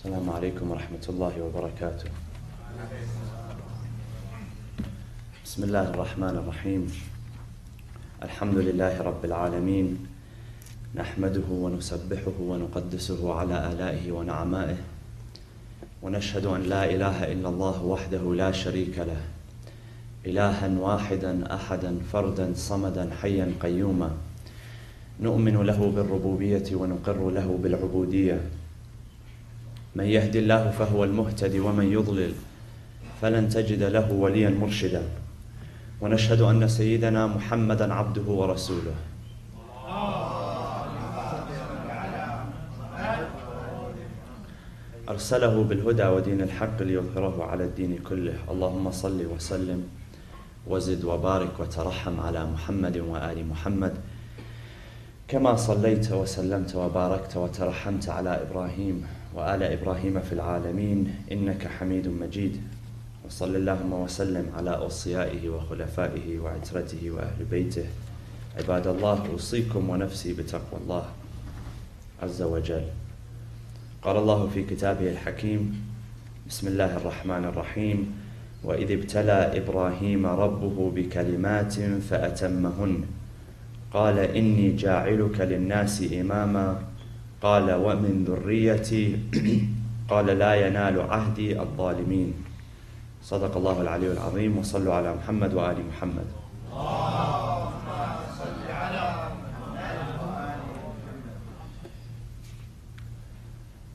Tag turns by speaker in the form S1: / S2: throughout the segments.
S1: السلام عليكم ورحمة الله وبركاته. بسم الله الرحمن الرحيم. الحمد لله رب العالمين، نحمده ونسبحه ونقدسه على آلائه ونعمائه، ونشهد أن لا إله إلا الله وحده لا شريك له، إلها واحدا أحدا فردا صمدا حيا قيوما، نؤمن له بالربوبية ونقر له بالعبودية، من يهد الله فهو المهتدي ومن يضلل فلن تجد له وليا مرشدا، ونشهد أن سيدنا محمدا عبده ورسوله. أرسله بالهدى ودين الحق ليظهره على الدين كله. اللهم صل وسلم وزد وبارك وترحم على محمد وآل محمد كما صليت وسلمت وباركت وترحمت على إبراهيم وآل إبراهيم في العالمين إنك حميد مجيد. وصل اللهم وسلم على أوصيائه وخلفائه وعترته وأهل بيته. عباد الله، أوصيكم ونفسي بتقوى الله عز وجل. قال الله في كتابه الحكيم: بسم الله الرحمن الرحيم: وإذ ابتلى إبراهيم ربه بكلمات فأتمهن قال إني جاعلك للناس إماما قال ومن ذريتي قال لا ينال عهدي الظالمين. صدق الله العلي العظيم. وصلوا على محمد وآل محمد.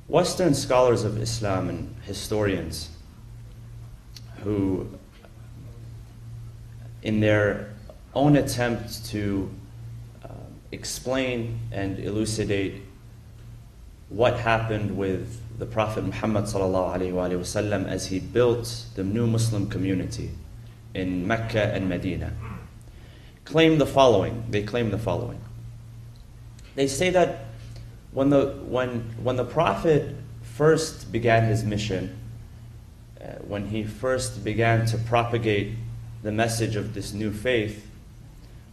S1: Western scholars of Islam and historians who, in their own attempt to explain and elucidate what happened with the Prophet Muhammad ﷺ as he built the new Muslim community in Mecca and Medina, claim the following. They claim the following. They say that when the Prophet first began his mission, when he first began to propagate the message of this new faith,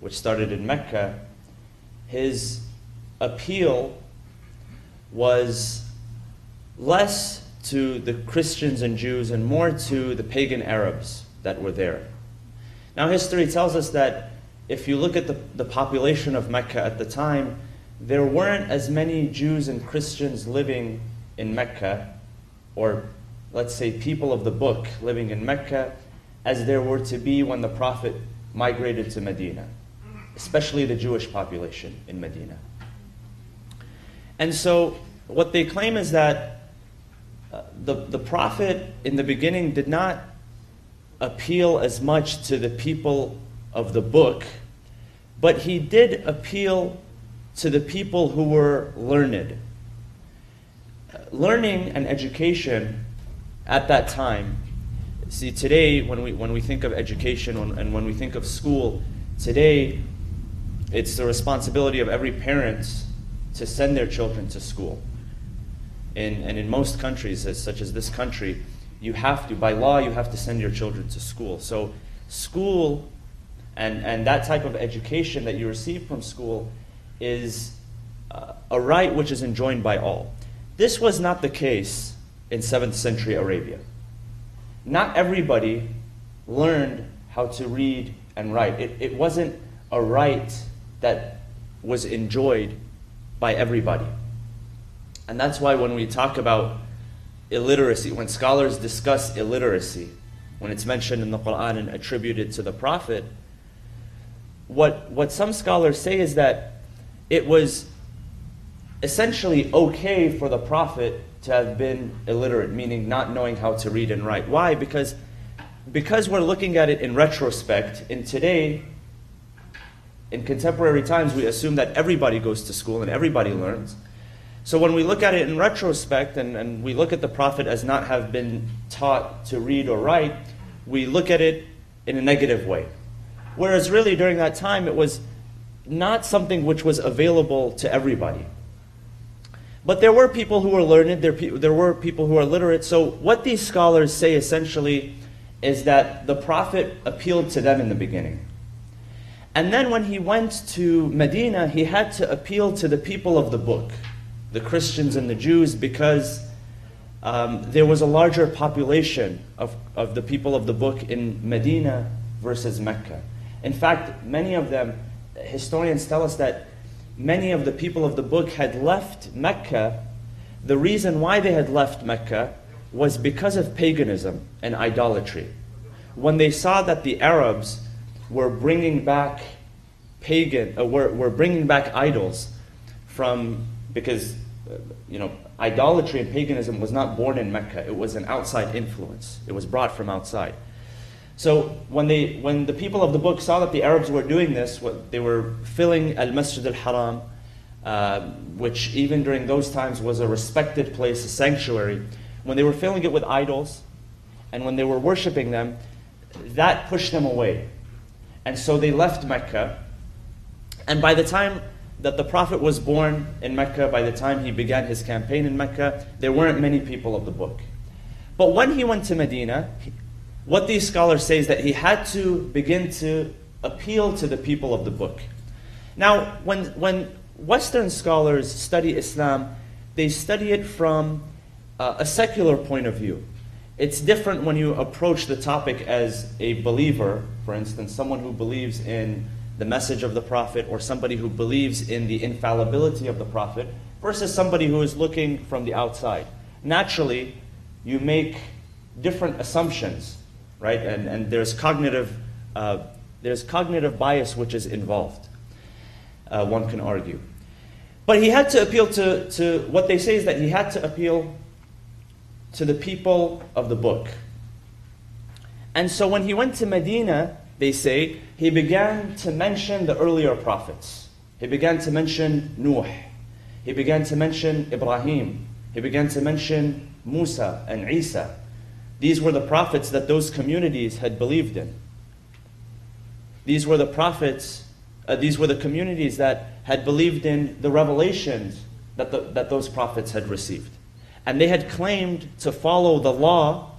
S1: which started in Mecca, his appeal was less to the Christians and Jews and more to the pagan Arabs that were there. Now, history tells us that if you look at the population of Mecca at the time, there weren't as many Jews and Christians living in Mecca, or let's say people of the book living in Mecca, as there were to be when the Prophet migrated to Medina, especially the Jewish population in Medina. And so what they claim is that the Prophet in the beginning did not appeal as much to the people of the book, but he did appeal to the people who were learned. Learning and education at that time, see, today when we think of education and when we think of school, today it's the responsibility of every parent to send their children to school. And in most countries, such as this country, you have to, by law, you have to send your children to school. So school and that type of education that you receive from school is a right which is enjoined by all. This was not the case in 7th century Arabia. Not everybody learned how to read and write. It wasn't a right that was enjoyed by everybody. And that's why when we talk about illiteracy, when scholars discuss illiteracy, when it's mentioned in the Quran and attributed to the Prophet, what some scholars say is that it was essentially okay for the Prophet to have been illiterate, meaning not knowing how to read and write. Why? Because we're looking at it in retrospect. In today, in contemporary times, we assume that everybody goes to school and everybody learns. So when we look at it in retrospect and we look at the Prophet as not have been taught to read or write, we look at it in a negative way. Whereas really during that time, it was not something which was available to everybody. But there were people who were learned, there were people who are literate. So what these scholars say essentially is that the Prophet appealed to them in the beginning. And then when he went to Medina, he had to appeal to the people of the book, the Christians and the Jews, because there was a larger population of the people of the book in Medina versus Mecca. In fact, many of them, historians tell us that many of the people of the book had left Mecca. The reason why they had left Mecca was because of paganism and idolatry. When they saw that the Arabs were bringing back were bringing back idols because idolatry and paganism was not born in Mecca. It was an outside influence. It was brought from outside. So when the people of the book saw that the Arabs were doing this, they were filling Al-Masjid al-Haram, which even during those times was a respected place, a sanctuary. When they were filling it with idols, and when they were worshiping them, that pushed them away. And so they left Mecca. And by the time that the Prophet was born in Mecca, by the time he began his campaign in Mecca, there weren't many people of the book. But when he went to Medina, what these scholars say is that he had to begin to appeal to the people of the book. Now, when Western scholars study Islam, they study it from a secular point of view. It's different when you approach the topic as a believer, for instance, someone who believes in the message of the Prophet, or somebody who believes in the infallibility of the Prophet, versus somebody who is looking from the outside. Naturally, you make different assumptions, right? And there's cognitive bias which is involved, one can argue. But he had to appeal to what they say is that he had to appeal to the people of the book. And so when he went to Medina, they say, he began to mention the earlier prophets. He began to mention Nuh. He began to mention Ibrahim. He began to mention Musa and Isa. These were the prophets that those communities had believed in. These were the prophets, these were the communities that had believed in the revelations that those prophets had received. And they had claimed to follow the law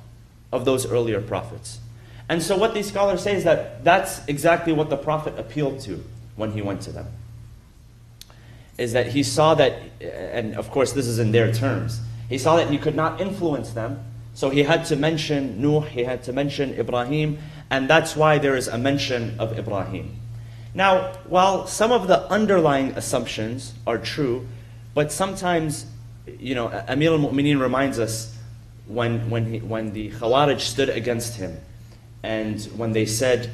S1: of those earlier prophets. And so what these scholars say is that that's exactly what the Prophet appealed to when he went to them. Is that he saw that, and of course this is in their terms, he saw that he could not influence them, so he had to mention Nuh, he had to mention Ibrahim, and that's why there is a mention of Ibrahim. Now, while some of the underlying assumptions are true, but sometimes, Amir al-Mu'mineen reminds us when the Khawarij stood against him, and when they said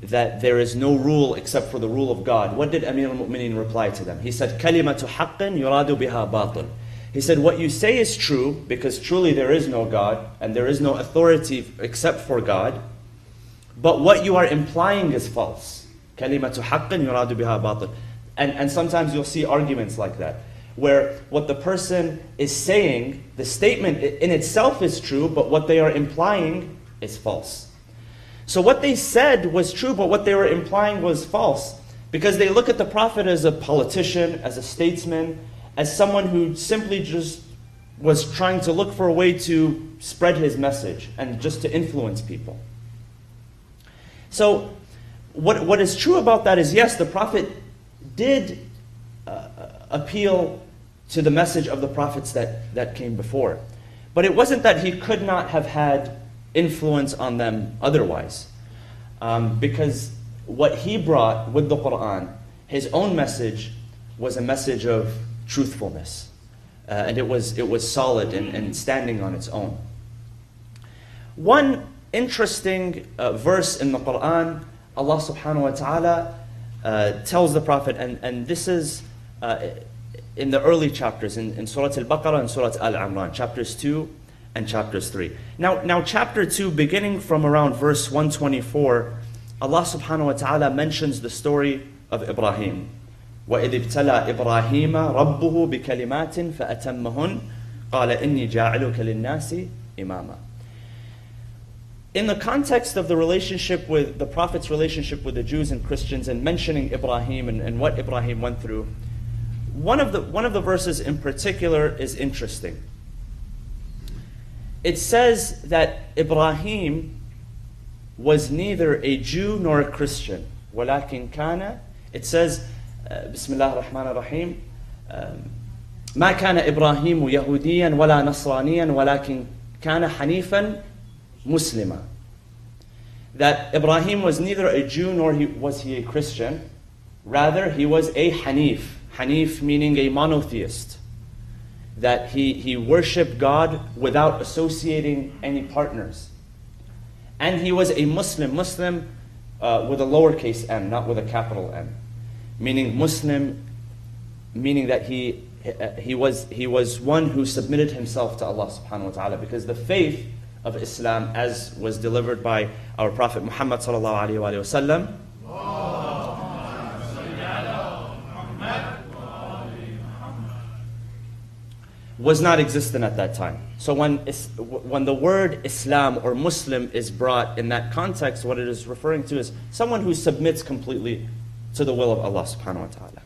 S1: that there is no rule except for the rule of God, what did Amir al-Mu'mineen reply to them? He said, "Kalimatu haqqin yuradu biha batil." He said, what you say is true, because truly there is no God, and there is no authority except for God, but what you are implying is false. Kalimatu haqqin yuradu biha batil. And sometimes you'll see arguments like that, where what the person is saying, the statement in itself is true, but what they are implying is false. So what they said was true, but what they were implying was false, because they look at the Prophet as a politician, as a statesman, as someone who simply just was trying to look for a way to spread his message and just to influence people. So what is true about that is, yes, the Prophet did appeal to the message of the prophets that came before. But it wasn't that he could not have had influence on them otherwise. Because what he brought with the Quran, his own message, was a message of truthfulness. And it was solid and standing on its own. One interesting verse in the Quran, Allah subhanahu wa ta'ala tells the Prophet, and this is in the early chapters, in Surah Al-Baqarah and Surah Al-Imran, chapters 2 and chapters 3. Now chapter 2, beginning from around verse 124, Allah subhanahu wa ta'ala mentions the story of Ibrahim. وَإِذِ ابْتَلَى إِبْرَاهِيمَ رَبُّهُ بِكَلِمَاتٍ فَأَتَمَّهُنْ قَالَ إِنِّي جَاعِلُكَ لِلنَّاسِ إِمَامًا. In the context of the relationship with the Prophet's relationship with the Jews and Christians, and mentioning Ibrahim and what Ibrahim went through, one of the verses in particular is interesting. It says that Ibrahim was neither a Jew nor a Christian. وَلَكِنْ كَانَ, it says, Bismillah ar-Rahman ar-Rahim, ما كان إبراهيم يهوديا ولا نصرانيا ولكن كان حنيفا مسلما. That Ibrahim was neither a Jew nor was he a Christian. Rather, he was a Hanif. Hanif meaning a monotheist. That he worshipped God without associating any partners. And he was a Muslim. Muslim with a lowercase m, not with a capital M. Meaning Muslim, meaning that he was one who submitted himself to Allah subhanahu wa ta'ala. Because the faith of Islam, as was delivered by our Prophet Muhammad sallallahu alayhi wa sallam, was not existent at that time. So when the word Islam or Muslim is brought in that context, what it is referring to is someone who submits completely to the will of Allah subhanahu wa ta'ala.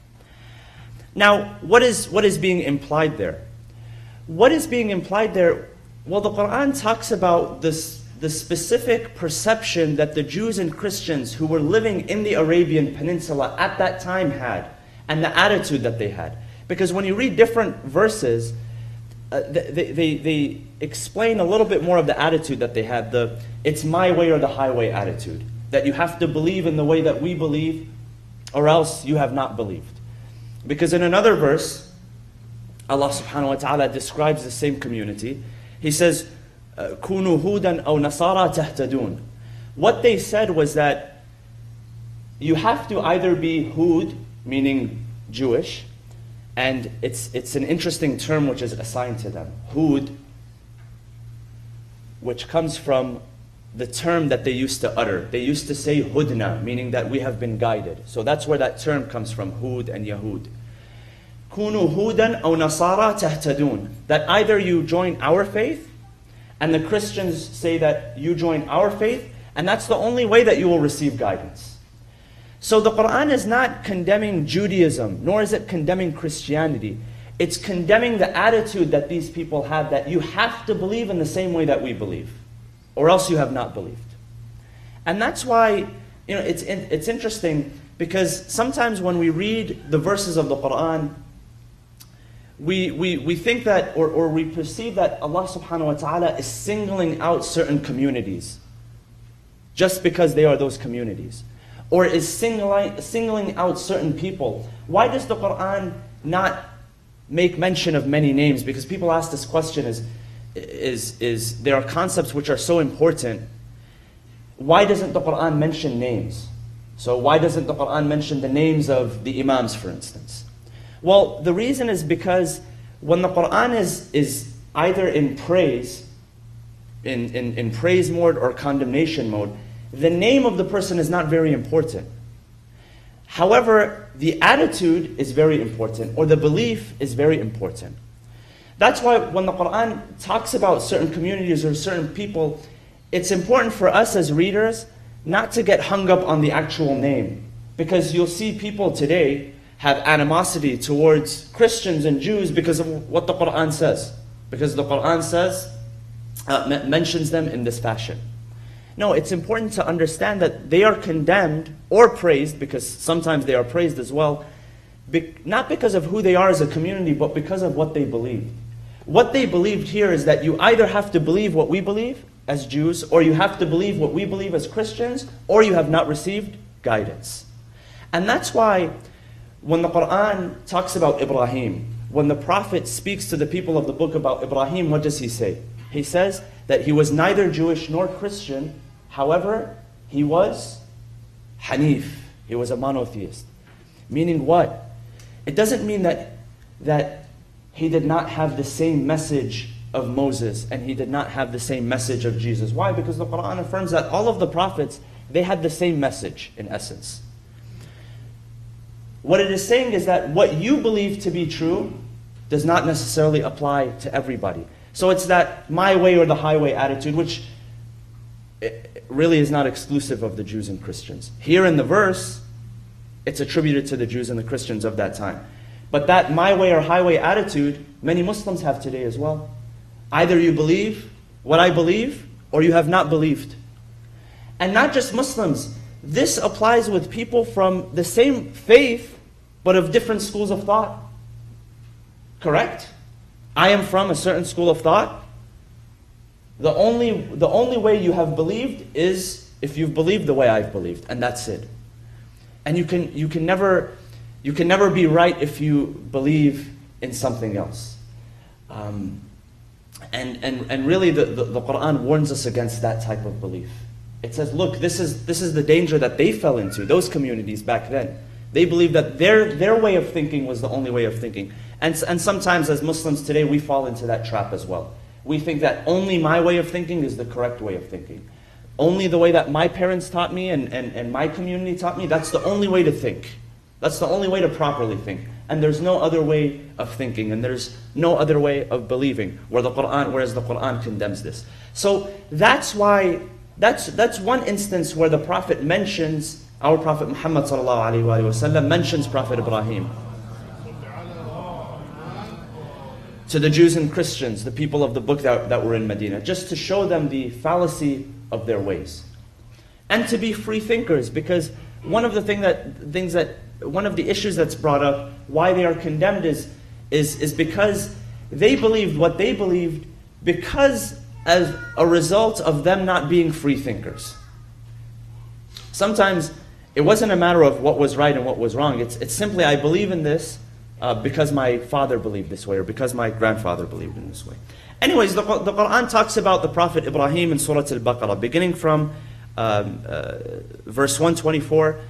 S1: Now, what is being implied there? What is being implied there? Well, the Quran talks about the specific perception that the Jews and Christians who were living in the Arabian Peninsula at that time had, and the attitude that they had. Because when you read different verses, they explain a little bit more of the attitude that they had, the it's my way or the highway attitude. That you have to believe in the way that we believe, or else you have not believed. Because in another verse, Allah subhanahu wa ta'ala describes the same community. He says, كُونُوا هُودًا أَوْ نَصَارَى تَهْتَدُونَ. What they said was that you have to either be Hud, meaning Jewish, and it's an interesting term which is assigned to them. Hud, which comes from the term that they used to utter. They used to say Hudna, meaning that we have been guided. So that's where that term comes from, Hud and Yahud. كُونُوا هُودًا أَوْ نَصَارَى تَهْتَدُونَ. That either you join our faith, and the Christians say that you join our faith, and that's the only way that you will receive guidance. So the Quran is not condemning Judaism, nor is it condemning Christianity. It's condemning the attitude that these people had, that you have to believe in the same way that we believe, or else you have not believed. And that's why, it's interesting, because sometimes when we read the verses of the Quran, we think that, or we perceive that Allah subhanahu wa ta'ala is singling out certain communities just because they are those communities, or is singling out certain people. Why does the Quran not make mention of many names? Because people ask this question, is there are concepts which are so important. Why doesn't the Quran mention names? So why doesn't the Quran mention the names of the Imams, for instance? Well, the reason is because when the Quran is either in praise, in praise mode or condemnation mode, the name of the person is not very important. However, the attitude is very important, or the belief is very important. That's why when the Quran talks about certain communities or certain people, it's important for us as readers not to get hung up on the actual name. Because you'll see people today have animosity towards Christians and Jews because of what the Quran says. Because the Quran says, mentions them in this fashion. No, it's important to understand that they are condemned or praised, because sometimes they are praised as well, not because of who they are as a community, but because of what they believed. What they believed here is that you either have to believe what we believe as Jews, or you have to believe what we believe as Christians, or you have not received guidance. And that's why when the Quran talks about Ibrahim, when the Prophet speaks to the people of the book about Ibrahim, what does he say? He says that he was neither Jewish nor Christian, however, he was Hanif. He was a monotheist. Meaning what? It doesn't mean that he did not have the same message of Moses, and he did not have the same message of Jesus. Why? Because the Quran affirms that all of the prophets, they had the same message in essence. What it is saying is that what you believe to be true does not necessarily apply to everybody. So it's that my way or the highway attitude, which really is not exclusive of the Jews and Christians. Here in the verse, it's attributed to the Jews and the Christians of that time. But that my way or highway attitude, many Muslims have today as well. Either you believe what I believe, or you have not believed. And not just Muslims. This applies with people from the same faith, but of different schools of thought. correct? I am from a certain school of thought. The only way you have believed is if you've believed the way I've believed, and that's it. And you can never be right if you believe in something else. And really the Quran warns us against that type of belief. It says, look, this is the danger that they fell into, those communities back then. They believed that their way of thinking was the only way of thinking. And sometimes as Muslims today, we fall into that trap as well. We think that only my way of thinking is the correct way of thinking. Only the way that my parents taught me and my community taught me, that's the only way to think. That's the only way to properly think. And there's no other way of thinking, and there's no other way of believing, whereas the Quran condemns this. So that's why, that's one instance where the Prophet mentions, our Prophet Muhammad ﷺ mentions Prophet Ibrahim to the Jews and Christians, the people of the book that were in Medina, just to show them the fallacy of their ways. And to be free thinkers, because one of the issues that's brought up, why they are condemned is because they believed what they believed because as a result of them not being free thinkers. Sometimes it wasn't a matter of what was right and what was wrong. It's simply, I believe in this because my father believed this way, or because my grandfather believed in this way. Anyways, the Quran talks about the Prophet Ibrahim in Surah Al-Baqarah, beginning from verse 124.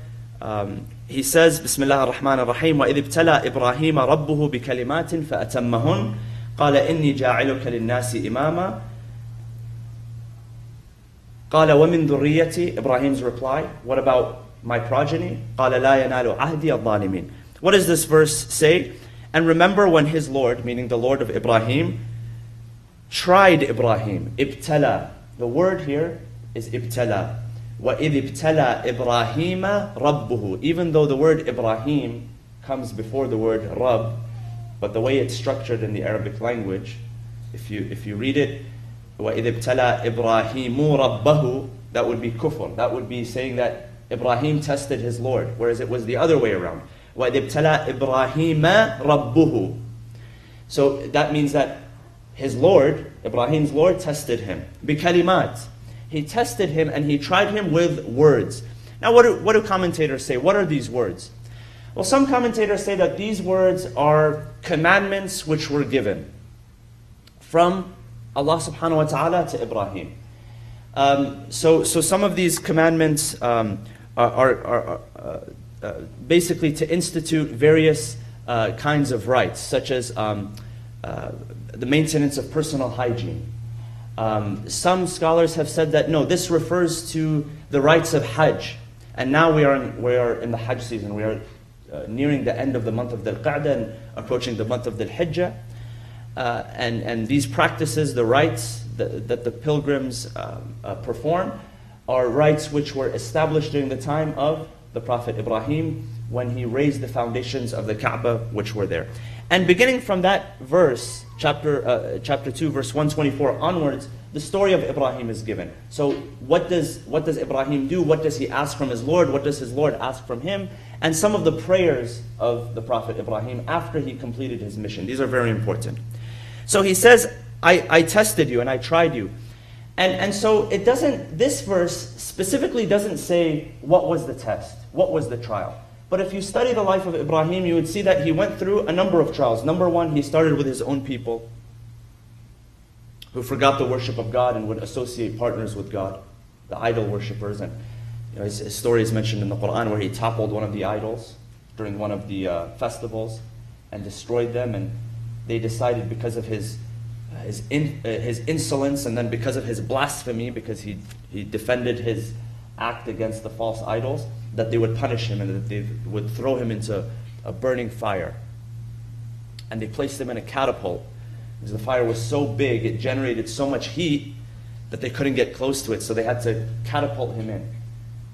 S1: He says, Bismillah ar-Rahman ar-Rahim, وَإِذِ ابْتَلَى إِبْرَاهِيمَ رَبُّهُ بِكَلِمَاتٍ فَأَتَمَّهُنْ قَالَ إِنِّي جَاعِلُكَ لِلنَّاسِ إِمَامًا قَالَ وَمِنْ ذُرِّيَّتِي. Ibrahim's reply, what about my progeny? قَالَ لَا يَنَالُ عَهْدِي الظَّالِمِينَ. What does this verse say? And remember when his Lord, meaning the Lord of Ibrahim, tried Ibrahim. Ibtala. The word here is ibtala. وَإِذِ ابْتَلَى إِبْرَاهِيمَ رَبُّهُ. Even though the word Ibrahim comes before the word Rabb, but the way it's structured in the Arabic language, if you read it, وَإِذِ ابْتَلَى إِبْرَاهِيمُ رَبَّهُ, that would be kufr. That would be saying that Ibrahim tested his Lord, whereas it was the other way around. وَإِذِ ابْتَلَى إِبْرَاهِيمَ رَبُّهُ. So that means that his Lord, Ibrahim's Lord, tested him. بِكَلِمَاتٍ. He tested him and he tried him with words. Now what do commentators say? What are these words? Well, some commentators say that these words are commandments which were given from Allah subhanahu wa ta'ala to Ibrahim. So some of these commandments are basically to institute various kinds of rights, such as the maintenance of personal hygiene. Some scholars have said that no, this refers to the rites of Hajj. And now we are in the Hajj season. We are nearing the end of the month of Dhul Qa'dah and approaching the month of Dhul Hijjah. And these practices, the rites that the pilgrims perform, are rites which were established during the time of the Prophet Ibrahim when he raised the foundations of the Kaaba, which were there. And beginning from that verse, chapter 2, verse 124 onwards, the story of Ibrahim is given. So what does Ibrahim do? What does he ask from his Lord? What does his Lord ask from him? And some of the prayers of the Prophet Ibrahim after he completed his mission. These are very important. So he says, I tested you and I tried you. And so it doesn't, this verse specifically doesn't say what was the test, what was the trial. But if you study the life of Ibrahim, you would see that he went through a number of trials. Number one, he started with his own people who forgot the worship of God and would associate partners with God, the idol worshippers. And his story is mentioned in the Quran where he toppled one of the idols during one of the festivals and destroyed them. And they decided, because of his insolence and then because of his blasphemy, because he defended his act against the false idols, that they would punish him and that they would throw him into a burning fire. And they placed him in a catapult because the fire was so big, it generated so much heat that they couldn't get close to it, so they had to catapult him in.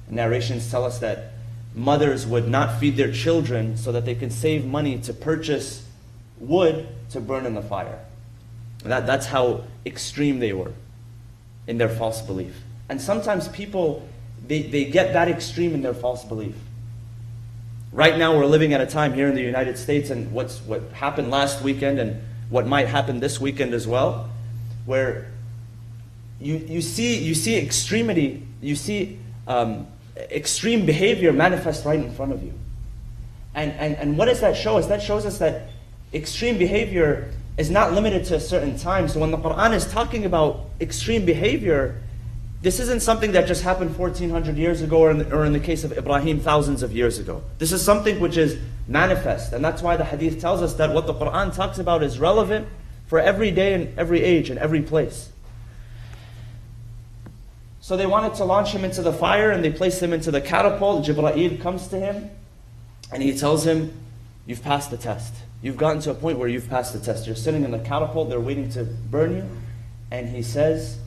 S1: And narrations tell us that mothers would not feed their children so that they can save money to purchase wood to burn in the fire. That's how extreme they were in their false belief. And sometimes people, they get that extreme in their false belief. Right now we're living at a time here in the United States, and what happened last weekend and what might happen this weekend as well, where you see extremity, you see extreme behavior manifest right in front of you. And what does that show us? That shows us that extreme behavior is not limited to a certain time. So when the Quran is talking about extreme behavior, this isn't something that just happened 1400 years ago, or in the case of Ibrahim, thousands of years ago. This is something which is manifest. And that's why the hadith tells us that what the Quran talks about is relevant for every day and every age and every place. So they wanted to launch him into the fire, and they placed him into the catapult. Jibreel comes to him and he tells him, you've passed the test. You've gotten to a point where you've passed the test. You're sitting in the catapult, they're waiting to burn you. And he says,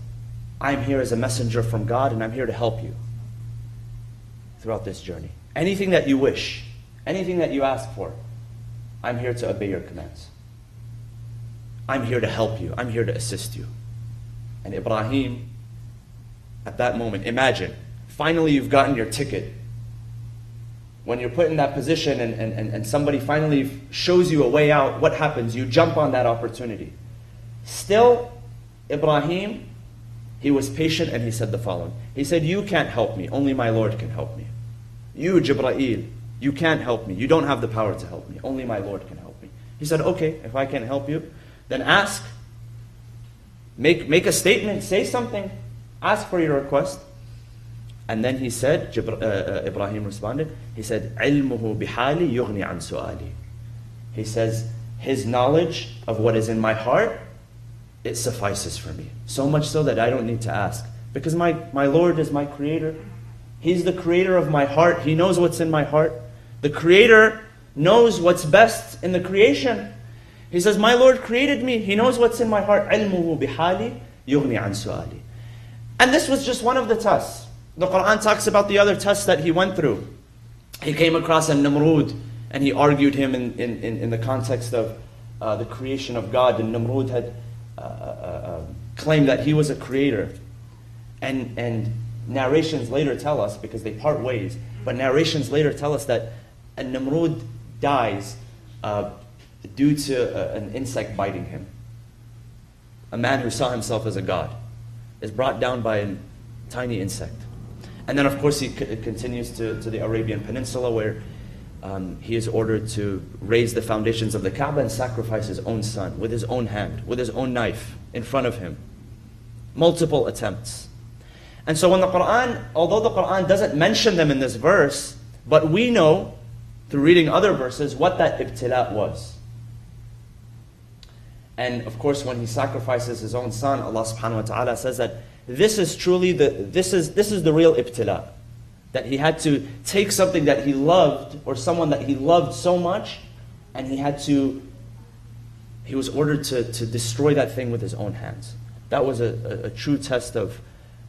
S1: I'm here as a messenger from God, and I'm here to help you throughout this journey. Anything that you wish, anything that you ask for, I'm here to obey your commands. I'm here to help you. I'm here to assist you. And Ibrahim, at that moment, imagine, finally you've gotten your ticket. When you're put in that position and somebody finally shows you a way out, what happens? You jump on that opportunity. Still, Ibrahim, he was patient, and he said the following. He said, you can't help me. Only my Lord can help me. You, Jibreel, you can't help me. You don't have the power to help me. Only my Lord can help me. He said, okay, if I can't help you, then ask. Make a statement. Say something. Ask for your request. And then he said, Ibrahim responded, he said, عِلْمُهُ بِحَالِ يُغْنِي عَنْ سُؤَالِي. He says, his knowledge of what is in my heart, it suffices for me. So much so that I don't need to ask. Because my Lord is my creator. He's the creator of my heart. He knows what's in my heart. The creator knows what's best in the creation. He says, my Lord created me. He knows what's in my heart. عِلْمُهُ بِحَالِ يُغْنِي عَنْ سُؤَالِي. And this was just one of the tests. The Quran talks about the other tests that he went through. He came across a Namrud, and he argued him in the context of the creation of God. And Namrud had claimed that he was a creator. And narrations later tell us, because they part ways, but narrations later tell us that a Namrud dies due to an insect biting him. A man who saw himself as a god is brought down by a tiny insect. And then of course he continues to the Arabian Peninsula, where he is ordered to raise the foundations of the Kaaba and sacrifice his own son with his own hand, with his own knife in front of him. Multiple attempts. And so when the Quran, although the Quran doesn't mention them in this verse, but we know through reading other verses what that ibtila was. And of course when he sacrifices his own son, Allah subhanahu wa ta'ala says that this is truly this is the real ibtila. That he had to take something that he loved, or someone that he loved so much, and he was ordered to destroy that thing with his own hands. That was a true test of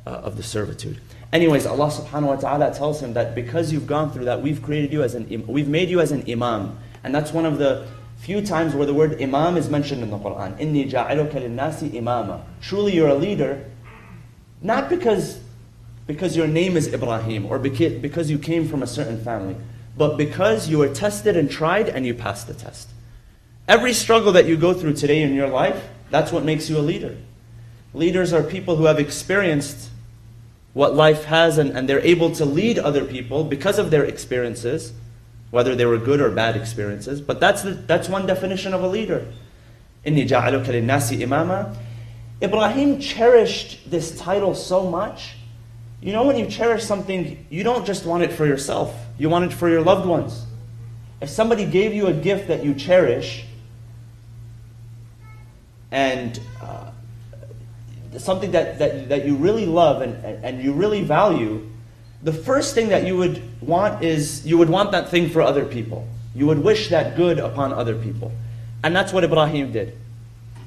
S1: the servitude. Anyways, Allah subhanahu wa ta'ala tells him that because you've gone through that, we've made you as an imam. And that's one of the few times where the word imam is mentioned in the Quran. Inni ja'aluka linnasi imama. Truly you're a leader, not because your name is Ibrahim, or because you came from a certain family, but because you were tested and tried and you passed the test. Every struggle that you go through today in your life, that's what makes you a leader. Leaders are people who have experienced what life has, and they're able to lead other people because of their experiences, whether they were good or bad experiences. But that's one definition of a leader. Inni ja'aluka linnasi imama. Ibrahim cherished this title so much. You know, when you cherish something, you don't just want it for yourself. You want it for your loved ones. If somebody gave you a gift that you cherish, and something that you really love and you really value, the first thing that you would want is, you would want that thing for other people. You would wish that good upon other people. And that's what Ibrahim did.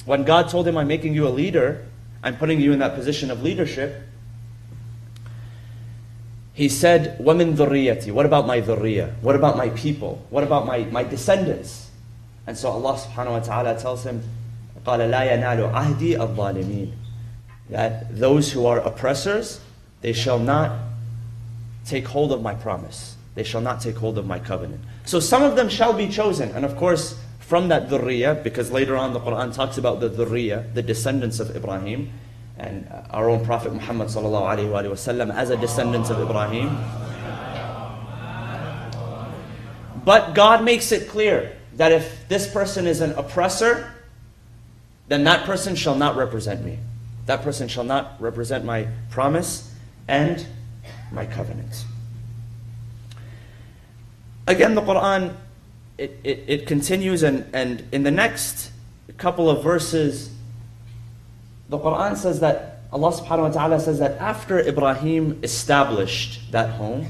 S1: When God told him, I'm making you a leader, I'm putting you in that position of leadership, he said, وَمِن ذُرِّيَّتِي. What about my dhurriyyah? What about my people? What about my descendants? And so Allah subhanahu wa ta'ala tells him, قَالَ لَا يَنَالُ عَهْدِي الظَّالِمِينَ. That those who are oppressors, they shall not take hold of my promise. They shall not take hold of my covenant. So some of them shall be chosen. And of course, from that dhurriya, because later on the Quran talks about the dhurriya, the descendants of Ibrahim, and our own Prophet Muhammad sallallahu alaihi wasallam as a descendant of Ibrahim. But God makes it clear that if this person is an oppressor, then that person shall not represent me. That person shall not represent my promise and my covenant. Again, the Quran, it continues, and in the next couple of verses, the Quran says that, Allah subhanahu wa ta'ala says that after Ibrahim established that home,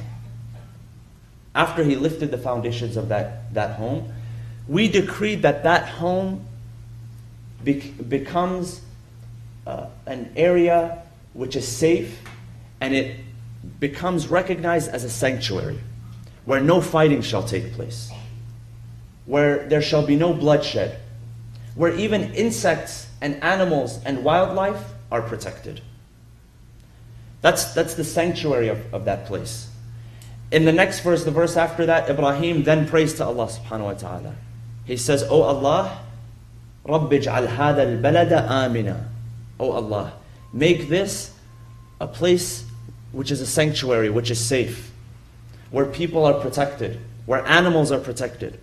S1: after he lifted the foundations of that home, we decreed that that home becomes an area which is safe, and it becomes recognized as a sanctuary, where no fighting shall take place, where there shall be no bloodshed, where even insects and animals and wildlife are protected. That's the sanctuary of that place. In the next verse, the verse after that, Ibrahim then prays to Allah subhanahu wa ta'ala. He says, "O Allah, رَبِّ اجْعَلْ هَذَا الْبَلَدَ آمِنًا." O Allah, make this a place which is a sanctuary, which is safe, where people are protected, where animals are protected,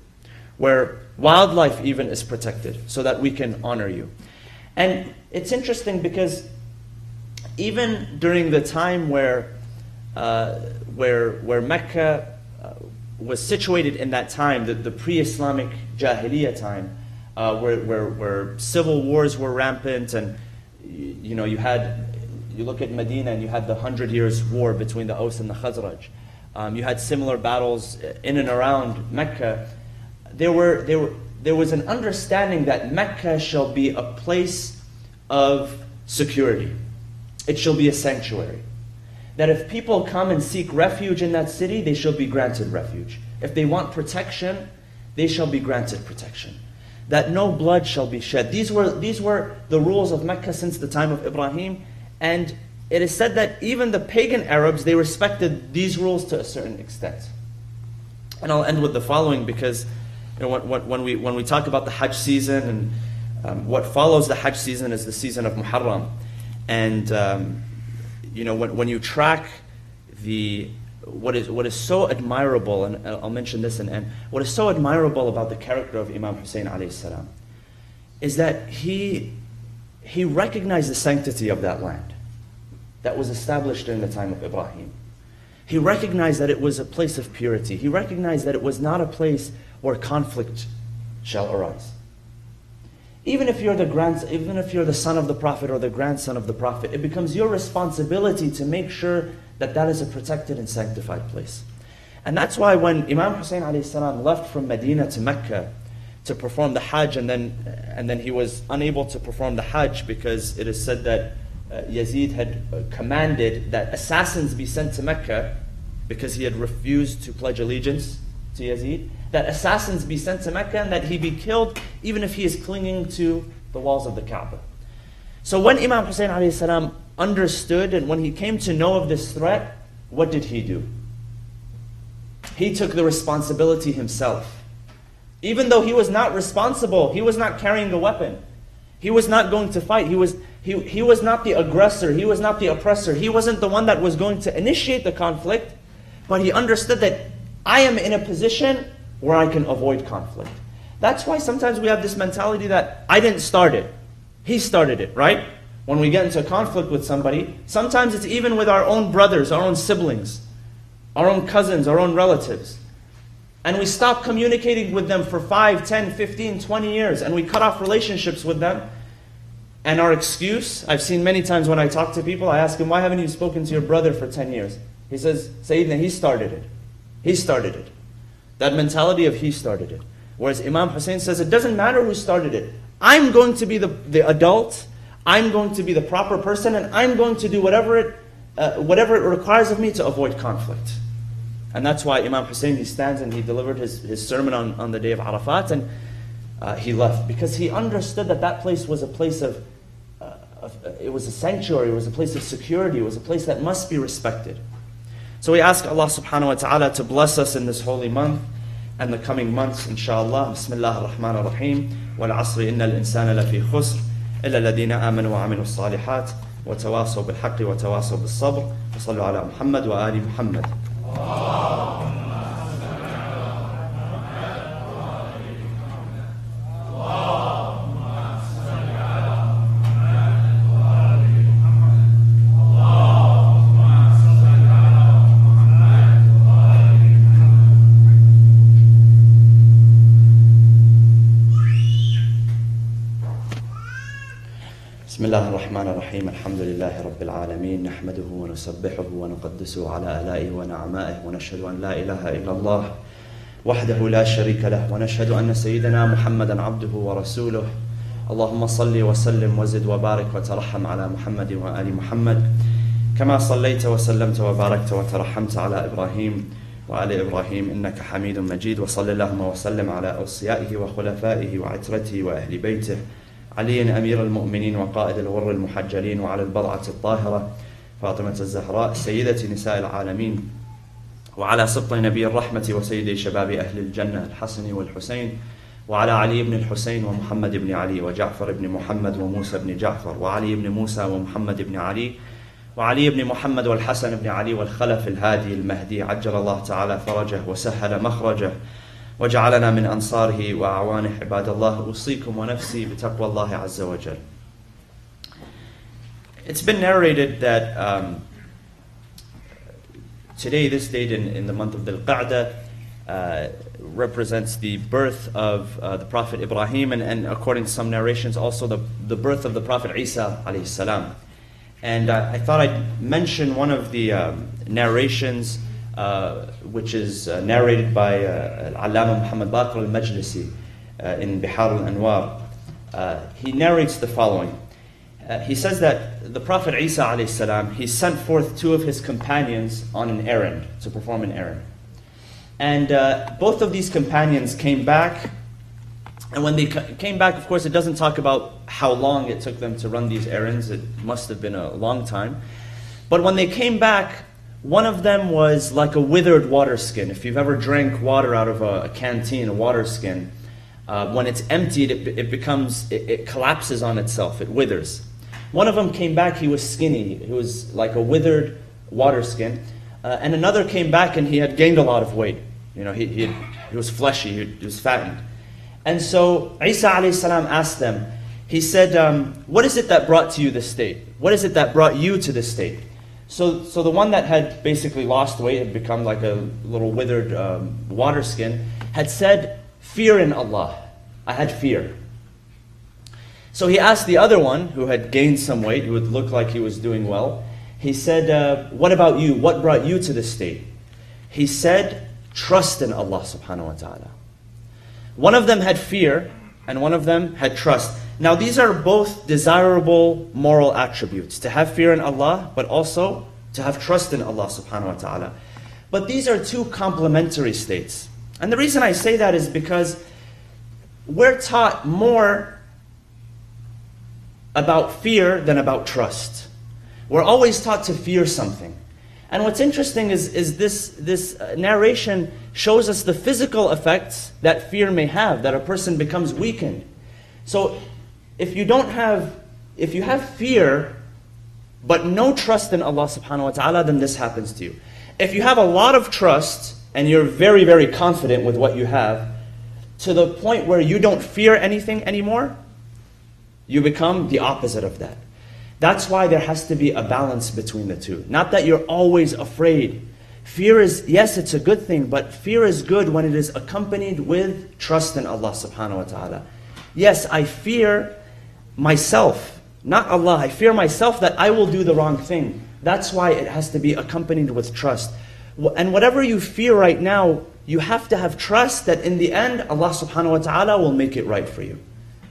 S1: where wildlife even is protected, so that we can honor you. And it's interesting because even during the time where Mecca was situated in that time, the pre-Islamic Jahiliyyah time, where civil wars were rampant, and you look at Medina and you had the 100 Years' War between the Aus and the Khazraj. You had similar battles in and around Mecca. There was an understanding that Mecca shall be a place of security. It shall be a sanctuary. That if people come and seek refuge in that city, they shall be granted refuge. If they want protection, they shall be granted protection. That no blood shall be shed. These were the rules of Mecca since the time of Ibrahim, and it is said that even the pagan Arabs, they respected these rules to a certain extent. And I'll end with the following, because when we talk about the Hajj season, and what follows the Hajj season is the season of Muharram. And when you track what is so admirable, and I'll mention this in the end, what is so admirable about the character of Imam Hussein alayhi salam is that he recognized the sanctity of that land that was established during the time of Ibrahim. He recognized that it was a place of purity. He recognized that it was not a place where conflict shall arise. Even if you're the son of the Prophet or the grandson of the Prophet, it becomes your responsibility to make sure that that is a protected and sanctified place. And that's why when Imam Hussein alayhi salam left from Medina to Mecca to perform the Hajj, and then he was unable to perform the Hajj because it is said that Yazid had commanded that assassins be sent to Mecca because he had refused to pledge allegiance to Yazid, that assassins be sent to Mecca and that he be killed even if he is clinging to the walls of the Kaaba. So when Imam Hussein alayhi salam understood, and when he came to know of this threat, what did he do? He took the responsibility himself. Even though he was not responsible, he was not carrying a weapon. He was not going to fight. He was not the aggressor. He was not the oppressor. He wasn't the one that was going to initiate the conflict, but he understood that I am in a position where I can avoid conflict. That's why sometimes we have this mentality that I didn't start it. He started it, right? When we get into a conflict with somebody, sometimes it's even with our own brothers, our own siblings, our own cousins, our own relatives. And we stop communicating with them for 5, 10, 15, 20 years, and we cut off relationships with them. And our excuse, I've seen many times when I talk to people, I ask them, why haven't you spoken to your brother for 10 years? He says, Sayyidina, he started it. He started it. That mentality of he started it. Whereas Imam Hussein says, it doesn't matter who started it. I'm going to be the adult, I'm going to be the proper person, and I'm going to do whatever it requires of me to avoid conflict. And that's why Imam Hussein, he stands and he delivered his sermon on the day of Arafat, and he left. Because he understood that that place was a place it was a sanctuary, it was a place of security, it was a place that must be respected. So we ask Allah subhanahu wa ta'ala to bless us in this holy month, and the coming months, inshallah. Bismillah ar-Rahman ar-Rahim. وَالْعَصْرِ إِنَّ الْإِنسَانَ لَفِي خُسْرٍ إِلَّا الَّذِينَ آمَنُوا وَعَمِلُوا الصَّالِحَاتِ وَتَوَاصَوْا بِالْحَقِّ وَتَوَاصَوْا بِالصَّبْرِ وَصَلُّوا عَلَى مُحَمَّدٍ وَآلِ مُحَمَّدٍ. بسم الله الرحمن الرحيم. الحمد لله رب العالمين، نحمده ونسبحه ونقدسه على آلائه ونعمائه، ونشهد أن لا إله إلا الله وحده لا شريك له، ونشهد أن سيدنا محمدا عبده ورسوله. اللهم صل وسلم وزد وبارك وترحم على محمد وآل محمد كما صليت وسلمت وباركت وترحمت على إبراهيم وآل إبراهيم إنك حميد مجيد. وصل اللهم وسلم على أوصيائه وخلفائه وعترته وأهل بيته علي أمير المؤمنين وقائد الغر المحجلين، وعلى البضعة الطاهرة فاطمة الزهراء سيدة نساء العالمين، وعلى سبط نبي الرحمة وسيد شباب أهل الجنة الحسن والحسين، وعلى علي بن الحسين ومحمد بن علي وجعفر بن محمد وموسى بن جعفر وعلي بن موسى ومحمد بن علي وعلي بن محمد والحسن بن علي والخلف الهادي المهدي عجل الله تعالى فرجه وسهل مخرجه وجعلنا من أنصاره وأعوانه. عباد الله، أوصيكم ونفسي بتقوى الله عز وجل. It's been narrated that today, this date in the month of Dhul Qa'dah, represents the birth of the Prophet Ibrahim, and according to some narrations also the birth of the Prophet Isa alayhi salam. And I thought I'd mention one of the narrations which is narrated by Al-Allama Muhammad Baqir al-Majlisi in Bihar al-Anwar. He narrates the following. He says that the Prophet Isa alayhi salam, he sent forth two of his companions on an errand, to perform an errand. And both of these companions came back, and when they came back, of course, it doesn't talk about how long it took them to run these errands. It must have been a long time. But when they came back, one of them was like a withered water skin. If you've ever drank water out of a canteen, a water skin, when it's emptied, it collapses on itself, it withers. One of them came back, he was skinny, he was like a withered water skin. And another came back and he had gained a lot of weight. You know, he was fleshy, he was fattened. And so Isa alayhi salam asked them, he said, what is it that brought you this state? What is it that brought you to this state? So the one that had basically lost weight, had become like a little withered water skin, had said, fear in Allah. I had fear. So he asked the other one, who had gained some weight, who would look like he was doing well, he said, what about you? What brought you to this state? He said, trust in Allah subhanahu wa ta'ala. One of them had fear, and one of them had trust. Now these are both desirable moral attributes, to have fear in Allah, but also to have trust in Allah subhanahu wa ta'ala. But these are two complementary states. And the reason I say that is because we're taught more about fear than about trust. We're always taught to fear something. And what's interesting is this narration shows us the physical effects that fear may have, that a person becomes weakened. So if you have fear, but no trust in Allah subhanahu wa ta'ala, then this happens to you. If you have a lot of trust, and you're very, very confident with what you have, to the point where you don't fear anything anymore, you become the opposite of that. That's why there has to be a balance between the two. Not that you're always afraid. Fear is, yes, it's a good thing, but fear is good when it is accompanied with trust in Allah subhanahu wa ta'ala. Yes, I fear myself, not Allah. I fear myself that I will do the wrong thing. That's why it has to be accompanied with trust. And whatever you fear right now, you have to have trust that in the end, Allah subhanahu wa ta'ala will make it right for you.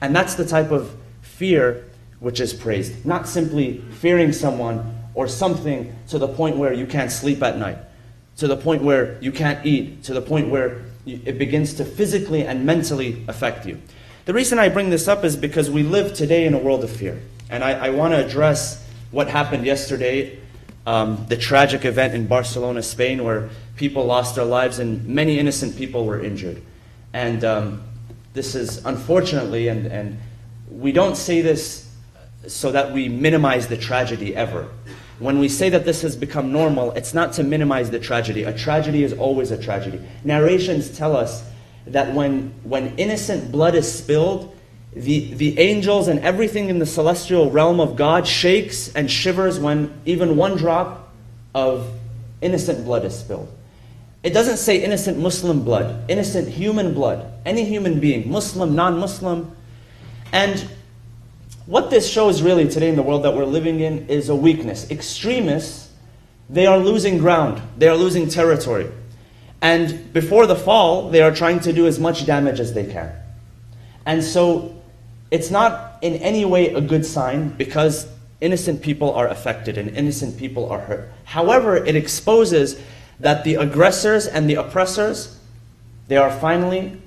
S1: And that's the type of fear which is praised. Not simply fearing someone or something to the point where you can't sleep at night, to the point where you can't eat, to the point where it begins to physically and mentally affect you. The reason I bring this up is because we live today in a world of fear. And I want to address what happened yesterday the tragic event in Barcelona, Spain, where people lost their lives and many innocent people were injured. And this is unfortunately, and we don't say this so that we minimize the tragedy ever. When we say that this has become normal, it's not to minimize the tragedy. A tragedy is always a tragedy. Narrations tell us that when innocent blood is spilled, the angels and everything in the celestial realm of God shakes and shivers when even one drop of innocent blood is spilled. It doesn't say innocent Muslim blood, innocent human blood, any human being, Muslim, non-Muslim. And what this shows really today in the world that we're living in is a weakness. Extremists, they are losing ground. They are losing territory. And before the fall, they are trying to do as much damage as they can. And so it's not in any way a good sign because innocent people are affected and innocent people are hurt. However, it exposes that the aggressors and the oppressors, they are finally,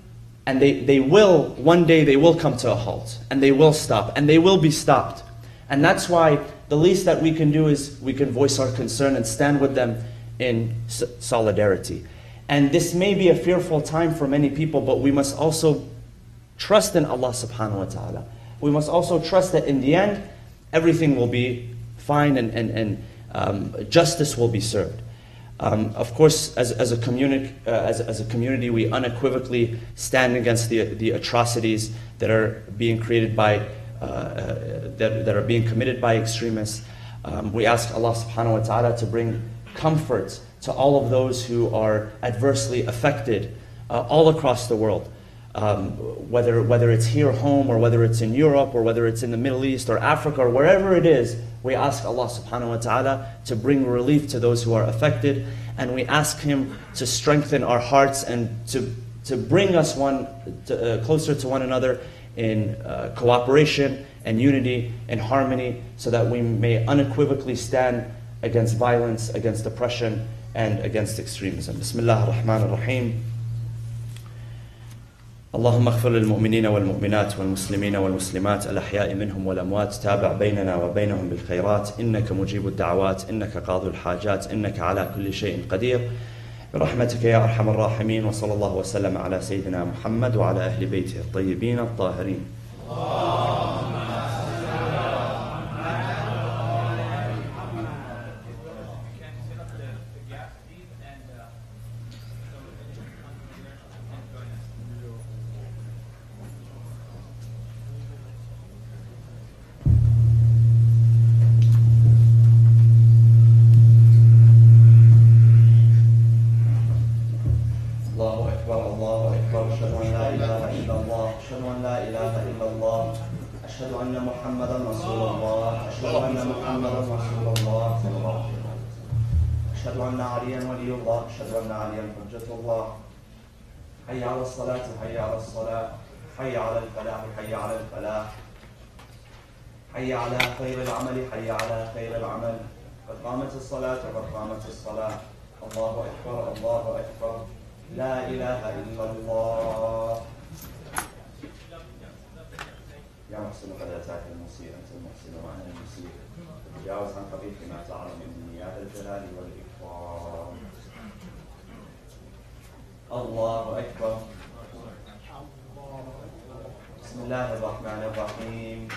S1: and they will, one day they will come to a halt, and they will stop, and they will be stopped. And that's why the least that we can do is we can voice our concern and stand with them in solidarity. And this may be a fearful time for many people, but we must also trust in Allah subhanahu wa ta'ala. We must also trust that in the end, everything will be fine and justice will be served. Of course, as a community, we unequivocally stand against the atrocities that are being created by, that are being committed by extremists. We ask Allah subhanahu wa ta'ala to bring comfort to all of those who are adversely affected all across the world. Whether it's here home or whether it's in Europe or whether it's in the Middle East or Africa or wherever it is, we ask Allah subhanahu wa ta'ala to bring relief to those who are affected, and we ask Him to strengthen our hearts and to bring us closer to one another in cooperation and unity and harmony, so that we may unequivocally stand against violence, against oppression, and against extremism. Bismillah ar-Rahman ar-Rahim. اللهم اغفر للمؤمنين والمؤمنات والمسلمين والمسلمات الأحياء منهم والأموات تابع بيننا وبينهم بالخيرات إنك مجيب الدعوات إنك قاضي الحاجات إنك على كل شيء قدير برحمتك يا أرحم الراحمين وصلى الله وسلم على سيدنا محمد وعلى أهل بيته الطيبين الطاهرين. أشهد أن محمدا رسول الله أشهد أن محمدا رسول الله صلى الله عليه وسلم أشهد أن عليا ولي الله أشهد أن عليا حجة الله حي على الصلاة حي على الصلاة حي على الفلاح حي على الفلاح حي على خير العمل حي على خير العمل قد قامت الصلاة قد قامت الصلاة الله أكبر الله أكبر لا إله إلا الله يا محسن قد أتاك المسيء أنت المحسن وأنا المسيء تجاوز عن قبيح ما تعلم مني يا ذا الجلال والإكرام الله أكبر بسم الله الرحمن الرحيم